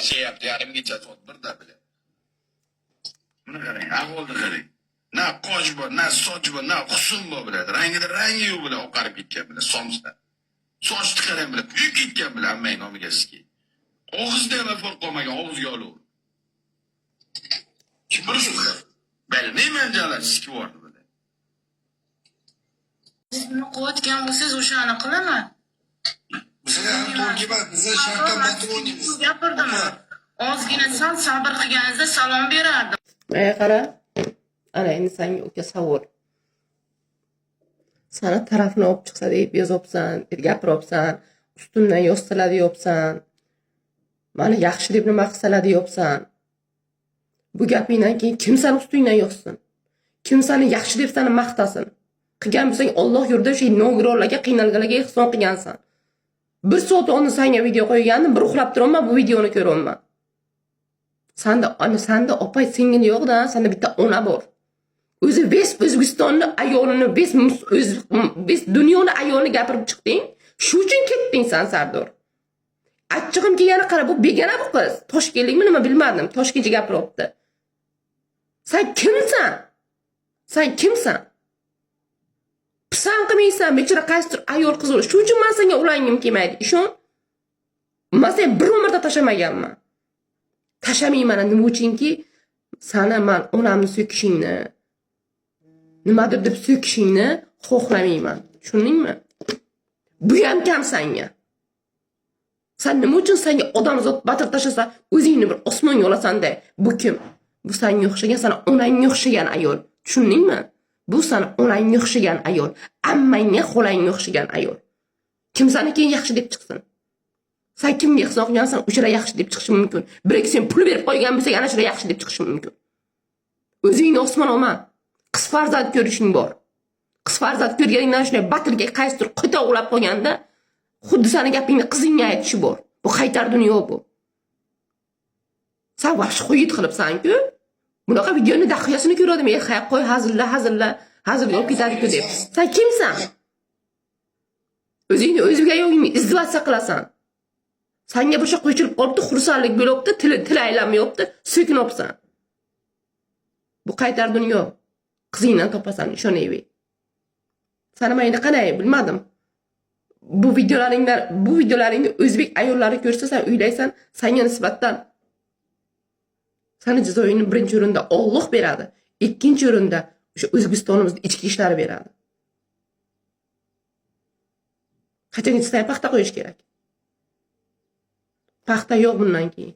Yashayapti, yarimgacha soat 1da bile. Buni qarang, ahvolni qarang. Na qosh bor, na soch bor, na husn bor biladi. Rangida rangi yo'q bilan oqarib ketgan bilan somsa. Sochni qarang bilan kuyib ketgan bilan ammang nomiga sizga. Og'izda ham farq qolmagan, og'izga olur. Kim bilsin? Bilmayman jalar sizga bordi bile. Siz buni quvvatgan bo'lsangiz o'shani qilaman. Bizga ham to'g'ri keladi. Biz shartdan batib o'ynaymiz. Gapirdim. Ozgina sal sabr qilganingizda salom berardim. Qara. Ana endi senga uka savol. Sana tarafni olib chiqsa deb yozibsan, gapiryapsan, ustimdan yozsalar deyapsan. Mani yaxshi deb nima qilsalar deyapsan. Bu gapingdan keyin kim seni ustingdan yozsin? Kim seni yaxshi deb seni maqtasin? Qilgan bo'lsang Alloh yo'lida o'sha nogironlarga, qiynalganlarga ehson qilgansan. 1 soat oldin senga video qo'ygandim, bir uxlab turibman, bu videoni ko'ryapman. Sanda opay singil yo'q-da, sanda bitta ona bor. O'zi O'zbekistonni ayolini, dunyoni ayolini gapirib chiqding. Shu uchun ketding sen Sardor. Achchig'im kelgani qara, bu begona bu qiz. Toshkentlikmi nima bilmadim, toshkentcha gapiryapti. Sen kimsan? Sen kimsan? Pisan qilmaysan, bechora qaysidir ayol qiz bo'lish. Shu uchun men senga ulangim kelmaydi. Ishon. Men seni bir umrda tashlamaganman. Tashlamayman nima uchunki, sana men onamni so'kishingni, nimadir deb so'kishingni xohlamayman. Tushundingmi? Bu ham kam senga. Sen nima uchun senga odamzod batir tashlasa, o'zingni bir osmonga olasanda? Bu kim? Bu senga o'xshagan, sana onangga o'xshagan ayol. Tushundingmi? Bu sana onangga o'xshagan ayol, ammangga, xolangga o'xshagan ayol. Kim seni keyin yaxshi deb chiqsin? Sen kimga ehson qilgansan, o'sha yaxshi deb chiqishi mumkin. Bir ikki sen pul berib qo'ygan bo'lsang, ana shuna yaxshi deb chiqishi mumkin. O'zingni osmon olma. Qiz farzand ko'rishing bor. Qiz farzand ko'rganingdan shunday batirga qaysidir qita o'lab qo'yganda, xuddi seni gapingni qizingga aytishi bor. Bu qaytar dunyo bu. Sen vahsh qo'yit qilibsan-ku. Bunaqa videoni dahiyasini ko'radim. Qo'y hazilga olib ketadi-ku deb. Sen kimsan? O'zingni o'zingga yo'qingni izdivatsa qilasan. Senga boshqa qo'ychilib qolibdi, xursandlik bo'libdi, til aylanmayapti, so'kinibsan. Bu qaytar dunyo. Qizingdan topasan, ishonaver. Seni men qanday bilmadim. Bu videolaringni o'zbek ayollari ko'rsa, sen o'ylaysan, senga nisbatan seni jazoingni birinchi o'rinda Alloh beradi, ikkinchi o'rinda o'sha O'zbekistonimizning ichki ishlari beradi. Qachongacha paxta qo'yish kerak? Paxta yo'q bundan keyin.